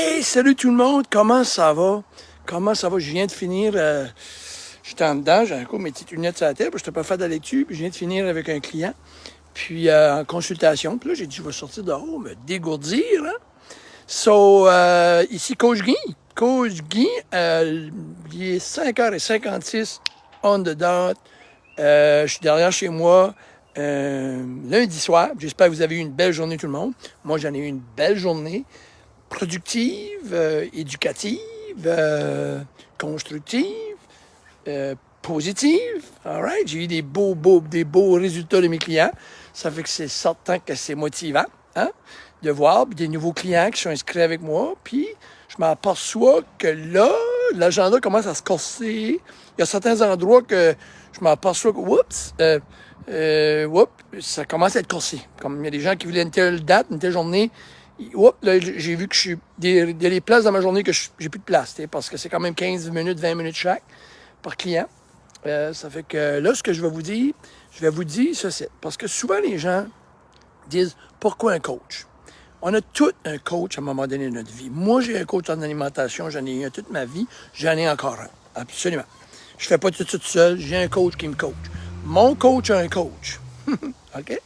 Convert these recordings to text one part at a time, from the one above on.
Hey, salut tout le monde, comment ça va? Comment ça va? Je viens de finir, j'étais en dedans, j'ai encore mes petites lunettes sur la tête, puis je n'étais pas fait de la lecture, puis je viens de finir avec un client, puis en consultation, puis là j'ai dit je vais sortir dehors, me dégourdir, hein? So, ici Coach Guy. Coach Guy, il est 5h56 on the dot. Je suis derrière chez moi lundi soir. J'espère que vous avez eu une belle journée tout le monde. Moi, j'en ai eu une belle journée. Productive, éducative, constructive, positive. All right? J'ai eu des beaux résultats de mes clients. Ça fait que c'est certain que c'est motivant, hein? De voir des nouveaux clients qui sont inscrits avec moi. Puis, je m'aperçois que là, l'agenda commence à se corser. Il y a certains endroits que je m'aperçois que, ça commence à être corsé. Comme il y a des gens qui voulaient une telle date, une telle journée. Là, j'ai vu que il y a des places dans ma journée que j'ai plus de place, parce que c'est quand même 15 minutes, 20 minutes chaque par client. Ça fait que là, ce que je vais vous dire ceci. Parce que souvent, les gens disent, pourquoi un coach? On a tout un coach à un moment donné de notre vie. Moi, j'ai un coach en alimentation, j'en ai eu un toute ma vie, j'en ai encore un. Absolument. Je fais pas tout ça tout seul, j'ai un coach qui me coach. Mon coach a un coach. OK?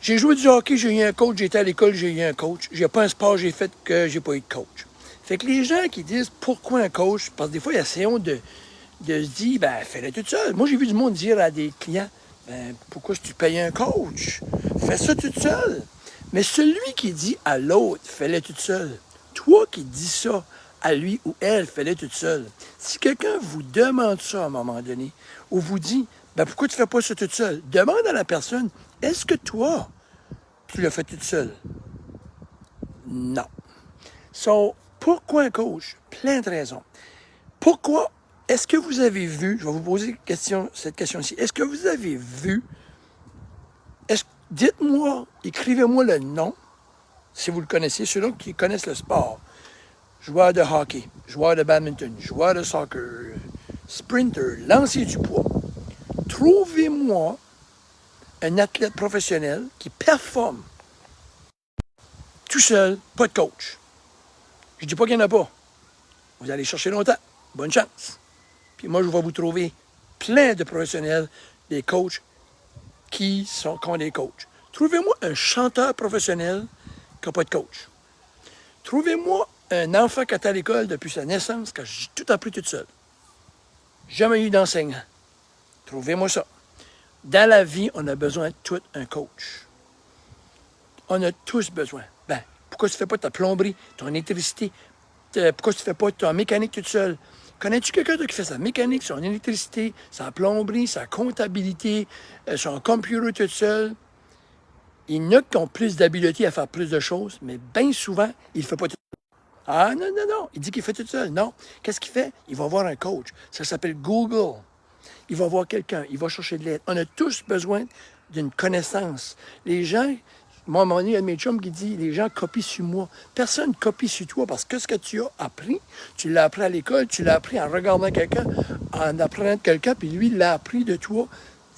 J'ai joué du hockey, j'ai eu un coach. J'étais à l'école, j'ai eu un coach. J'ai pas un sport j'ai fait que j'ai pas eu de coach. Fait que les gens qui disent pourquoi un coach, parce que des fois, il y a assez honte de se dire, fais-le tout seul. Moi, j'ai vu du monde dire à des clients, pourquoi tu payes un coach? Fais ça tout seul. Mais celui qui dit à l'autre, fais-le tout seul, toi qui dis ça à lui ou elle, fais-le tout seul. Si quelqu'un vous demande ça à un moment donné, ou vous dit, pourquoi tu fais pas ça tout seul? Demande à la personne, est-ce que toi, tu l'as fait toute seule? Non. So, pourquoi un coach? Plein de raisons. Pourquoi? Est-ce que vous avez vu, je vais vous poser cette question-ci, est-ce que vous avez vu, dites-moi, écrivez-moi le nom, si vous le connaissez, ceux-là qui connaissent le sport. Joueur de hockey, joueur de badminton, joueur de soccer, sprinter, lancier du poids. Trouvez-moi un athlète professionnel qui performe tout seul, pas de coach. Je ne dis pas qu'il n'y en a pas. Vous allez chercher longtemps. Bonne chance. Puis moi, je vais vous trouver plein de professionnels, des coachs qui ont des coachs. Trouvez-moi un chanteur professionnel qui n'a pas de coach. Trouvez-moi un enfant qui est à l'école depuis sa naissance, qui a tout appris tout seul. Jamais eu d'enseignant. Trouvez-moi ça. Dans la vie, on a besoin de tout un coach. On a tous besoin. Pourquoi tu ne fais pas ta plomberie, ton électricité? Pourquoi tu ne fais pas ta mécanique toute seule? Connais-tu quelqu'un qui fait sa mécanique, son électricité, sa plomberie, sa comptabilité, son computer toute seule? Il y en a qui ont plus d'habileté à faire plus de choses, mais bien souvent, il ne fait pas tout seul. Ah non, il dit qu'il fait tout seul. Non. Qu'est-ce qu'il fait? Il va voir un coach. Ça s'appelle Google. Il va voir quelqu'un, il va chercher de l'aide. On a tous besoin d'une connaissance. Les gens, moi, à un moment donné, il y a un de mes chums qui dit, les gens copient sur moi. Personne ne copie sur toi parce que ce que tu as appris, tu l'as appris à l'école, tu l'as appris en regardant quelqu'un, en apprenant de quelqu'un, puis lui, il l'a appris de toi.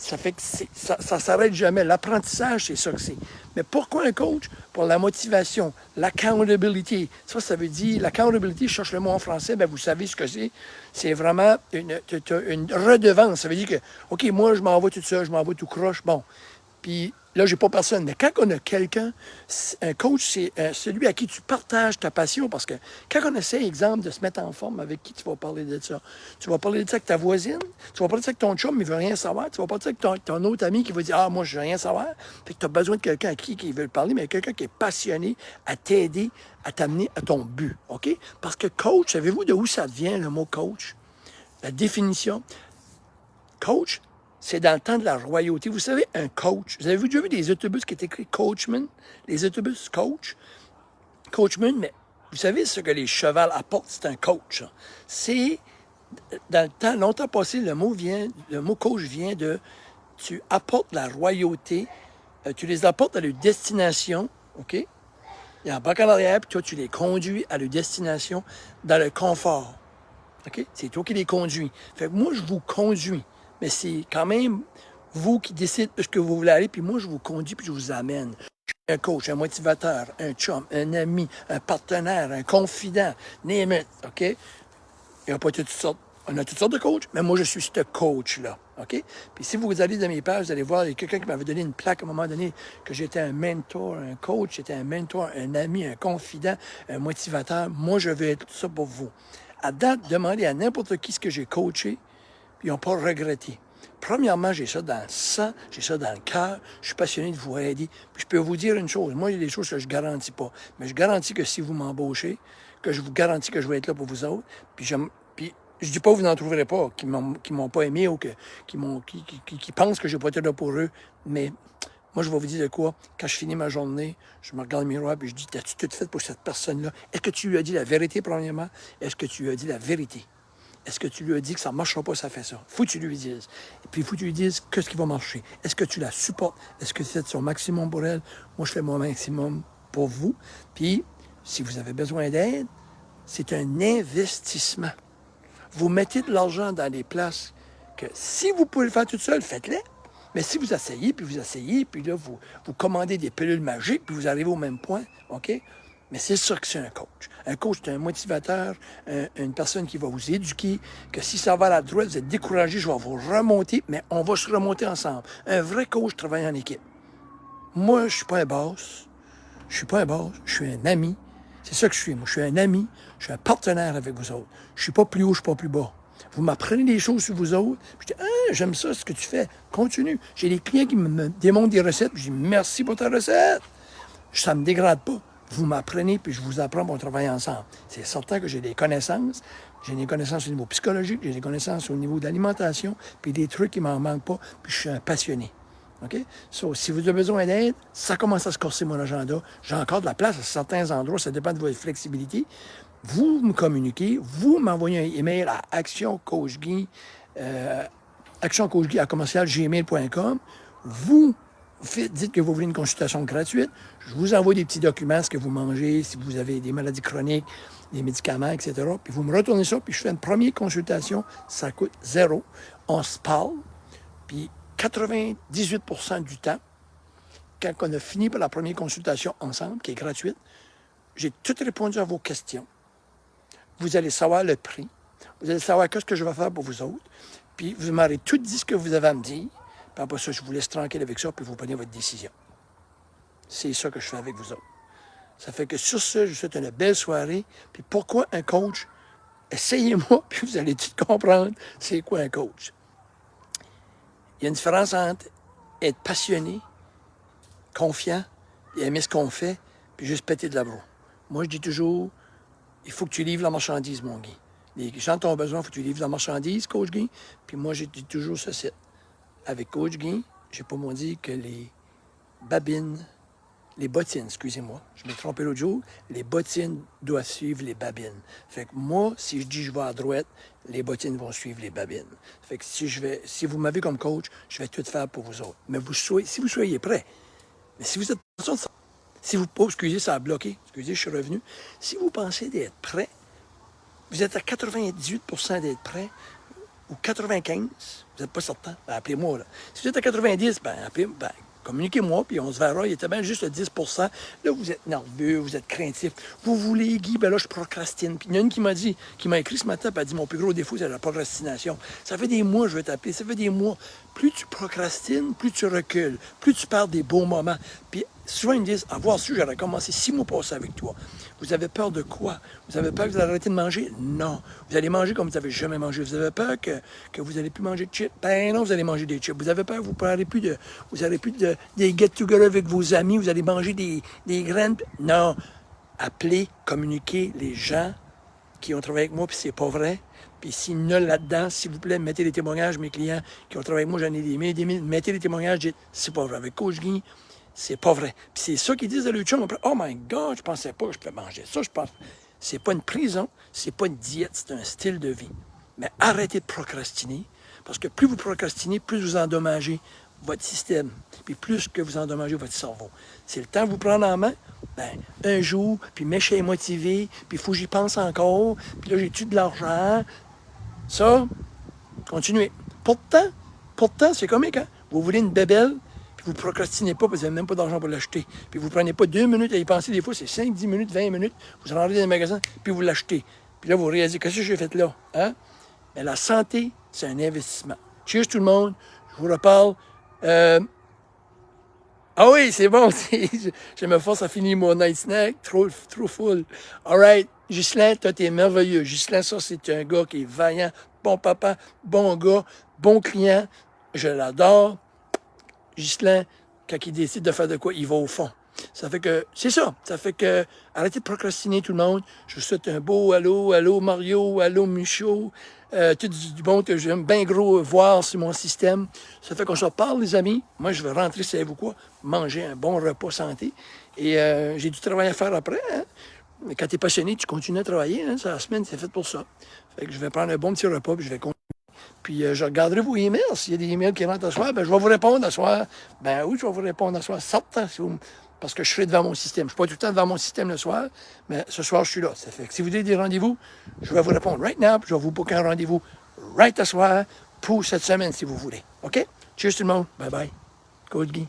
Ça fait que ça ne s'arrête jamais. L'apprentissage, c'est ça que c'est. Mais pourquoi un coach? Pour la motivation, l'accountability. Ça veut dire, l'accountability, je cherche le mot en français, vous savez ce que c'est. C'est vraiment une redevance. Ça veut dire que, OK, moi, je m'en vais tout seul, je m'en vais tout croche. Bon. Puis là, j'ai pas personne. Mais quand on a quelqu'un, un coach, c'est celui à qui tu partages ta passion. Parce que quand on essaie, exemple, de se mettre en forme, avec qui tu vas parler de ça? Tu vas parler de ça avec ta voisine, tu vas parler de ça avec ton chum, il veut rien savoir. Tu vas parler de ça avec ton autre ami qui va dire, ah, moi, je veux rien savoir. Fait que tu as besoin de quelqu'un à qui veut parler, mais quelqu'un qui est passionné à t'aider, à t'amener à ton but. OK? Parce que coach, savez-vous de où ça vient, le mot coach? La définition. Coach, c'est dans le temps de la royauté. Vous savez, un coach, vous avez déjà vu des autobus qui étaient écrits Coachman? Les autobus coach? Coachman, mais vous savez ce que les chevals apportent, c'est un coach. C'est, dans le temps, longtemps passé, le mot coach vient de, tu apportes la royauté, tu les apportes à leur destination, OK? Il y a un bac en arrière, puis toi, tu les conduis à leur destination dans le confort. OK? C'est toi qui les conduis. Fait que moi, je vous conduis. Mais c'est quand même vous qui décidez où est-ce que vous voulez aller, puis moi, je vous conduis, puis je vous amène. un coach, un motivateur, un chum, un ami, un partenaire, un confident, name it, OK? Il n'y a pas toutes sortes. On a toutes sortes de coachs, mais moi, je suis ce coach-là, OK? Puis si vous allez dans mes pages, vous allez voir, il y a quelqu'un qui m'avait donné une plaque à un moment donné, que j'étais un mentor, un coach, j'étais un mentor, un ami, un confident, un motivateur. Moi, je veux être tout ça pour vous. À date, demandez à n'importe qui ce que j'ai coaché, puis ils n'ont pas regretté. Premièrement, j'ai ça dans le sang, j'ai ça dans le cœur, je suis passionné de vous aider. Puis je peux vous dire une chose, moi, il y a des choses que je ne garantis pas, mais je garantis que si vous m'embauchez, que je vous garantis que je vais être là pour vous autres, puis je dis pas que vous n'en trouverez pas, qui m'ont pas aimé ou qui pensent que je n'ai pas été là pour eux, mais moi, je vais vous dire de quoi. Quand je finis ma journée, je me regarde dans le miroir et je dis, t'as-tu tout fait pour cette personne-là? Est-ce que tu lui as dit la vérité, premièrement? Est-ce que tu lui as dit la vérité? Est-ce que tu lui as dit que ça ne marchera pas, ça fait ça? Faut que tu lui dises. Et puis, il faut que tu lui dises qu'est-ce qui va marcher. Est-ce que tu la supportes? Est-ce que tu fais son maximum pour elle? Moi, je fais mon maximum pour vous. Puis, si vous avez besoin d'aide, c'est un investissement. Vous mettez de l'argent dans des places que si vous pouvez le faire tout seul, faites-le. Mais si vous essayez, puis là, vous commandez des pilules magiques, puis vous arrivez au même point, OK? Mais c'est ça que c'est un coach. Un coach, c'est un motivateur, une personne qui va vous éduquer, que si ça va à la droite, vous êtes découragé, je vais vous remonter, mais on va se remonter ensemble. Un vrai coach travaille en équipe. Moi, je ne suis pas un boss. Je suis pas un boss, je suis un ami. C'est ça que je suis. Moi, je suis un ami, je suis un partenaire avec vous autres. Je suis pas plus haut, je suis pas plus bas. Vous m'apprenez des choses sur vous autres, puis je dis, ah, j'aime ça, ce que tu fais. Continue. J'ai des clients qui me démontrent des recettes, puis je dis, merci pour ta recette. Ça ne me dégrade pas. Vous m'apprenez, puis je vous apprends, puis on travaille ensemble. C'est certain que j'ai des connaissances. J'ai des connaissances au niveau psychologique, j'ai des connaissances au niveau d'alimentation, puis des trucs qui m'en manquent pas, puis je suis un passionné. OK? So, si vous avez besoin d'aide, ça commence à se corser mon agenda. J'ai encore de la place à certains endroits, ça dépend de votre flexibilité. Vous me communiquez, vous m'envoyez un email à actioncoachguy, actioncoachguy@gmail.com. Vous dites que vous voulez une consultation gratuite. Je vous envoie des petits documents, ce que vous mangez, si vous avez des maladies chroniques, des médicaments, etc. Puis vous me retournez ça, puis je fais une première consultation. Ça coûte 0. On se parle, puis 98% du temps, quand on a fini par la première consultation ensemble, qui est gratuite, j'ai tout répondu à vos questions. Vous allez savoir le prix. Vous allez savoir qu'est-ce que je vais faire pour vous autres. Puis vous m'aurez tout dit ce que vous avez à me dire. Puis après ça, je vous laisse tranquille avec ça, puis vous prenez votre décision. C'est ça que je fais avec vous autres. Ça fait que sur ce, je vous souhaite une belle soirée. Puis pourquoi un coach? Essayez-moi, puis vous allez tout comprendre c'est quoi un coach. Il y a une différence entre être passionné, confiant, et aimer ce qu'on fait, puis juste péter de la broue. Moi, je dis toujours, il faut que tu livres la marchandise, mon Guy. Les gens ont besoin, il faut que tu livres la marchandise, Coach Guy. Puis moi, je dis toujours ceci. Avec Coach Guy, j'ai pas moins dit que les bottines, excusez-moi, je m'ai trompé l'autre jour, les bottines doivent suivre les babines. Fait que moi, si je dis je vais à droite, les bottines vont suivre les babines. Fait que si vous m'avez comme coach, je vais tout faire pour vous autres. Mais si vous soyez prêts, mais si vous êtes si vous excusez, ça a bloqué, excusez, je suis revenu. Si vous pensez d'être prêt, vous êtes à 98% d'être prêt, ou 95, vous n'êtes pas certain, ben appelez-moi. Là. Si vous êtes à 90, communiquez-moi, puis on se verra. Il était bien juste le 10%. Là, vous êtes nerveux, vous êtes craintif. Vous voulez, Guy, ben là, je procrastine. Puis il y en a une qui m'a écrit ce matin, puis elle a dit, mon plus gros défaut, c'est la procrastination. Ça fait des mois, je vais t'appeler, ça fait des mois. Plus tu procrastines, plus tu recules, plus tu perds des beaux moments. Puis souvent, ils me disent, avoir su, j'aurais commencé 6 mois passés avec toi. Vous avez peur de quoi? Vous avez peur que vous allez arrêter de manger? Non. Vous allez manger comme vous n'avez jamais mangé. Vous avez peur que vous n'allez plus manger de chips? Ben non, vous allez manger des chips. Vous avez peur que vous n'aurez plus des get-together avec vos amis? Vous allez manger des graines? Non. Appelez, communiquez les gens qui ont travaillé avec moi, puis c'est pas vrai. Puis s'il y en a là-dedans, s'il vous plaît, mettez les témoignages, mes clients qui ont travaillé avec moi, j'en ai des mille, mettez les témoignages, dites, c'est pas vrai. Avec Coach Guy, c'est pas vrai. Puis c'est ça qu'ils disent à l'autre chum. Oh my God, je pensais pas que je pouvais manger ça. C'est pas une prison, c'est pas une diète, c'est un style de vie. Mais arrêtez de procrastiner, parce que plus vous procrastinez, plus vous endommagez votre système, puis plus que vous endommagez votre cerveau. C'est le temps de vous prendre en main, un jour, puis Méché est motivé, puis il faut que j'y pense encore, puis là, j'ai-tu de l'argent? Ça, continuez. Pourtant, c'est comique, hein? Vous voulez une bébelle, puis vous ne procrastinez pas parce que vous n'avez même pas d'argent pour l'acheter. Puis vous ne prenez pas 2 minutes à y penser. Des fois, c'est 5, 10 minutes, 20 minutes. Vous rentrez dans le magasin, puis vous l'achetez. Puis là, vous réalisez, qu'est-ce que j'ai fait là? Hein? Mais la santé, c'est un investissement. Cheers tout le monde. Je vous reparle. Ah oui, c'est bon. Je me force à finir mon night snack. Trop full. All right. Ghislain, toi, t'es merveilleux. Ghislain, ça, c'est un gars qui est vaillant, bon papa, bon gars, bon client. Je l'adore. Ghislain, quand il décide de faire de quoi, il va au fond. Ça fait que, c'est ça. Ça fait que, arrêtez de procrastiner tout le monde. Je vous souhaite un beau allô Mario, allô Michaud. Tout du bon que j'aime bien gros voir sur mon système. Ça fait qu'on se reparle, les amis. Moi, je vais rentrer, savez-vous quoi, manger un bon repas santé. Et j'ai du travail à faire après. Hein? Mais quand tu es passionné, tu continues à travailler. Hein? La semaine, c'est fait pour ça. Fait que je vais prendre un bon petit repas, puis je vais continuer. Puis je regarderai vos emails. S'il y a des emails qui rentrent à soir, ben, je vais vous répondre à soir. Ben oui, je vais vous répondre à soir. Certain, parce que je serai devant mon système. Je ne suis pas tout le temps devant mon système le soir, mais ce soir, je suis là. Ça fait que si vous avez des rendez-vous, je vais vous répondre right now, puis je vais vous booker un rendez-vous right à soir pour cette semaine, si vous voulez. OK? Cheers tout le monde. Bye-bye. Code Guy.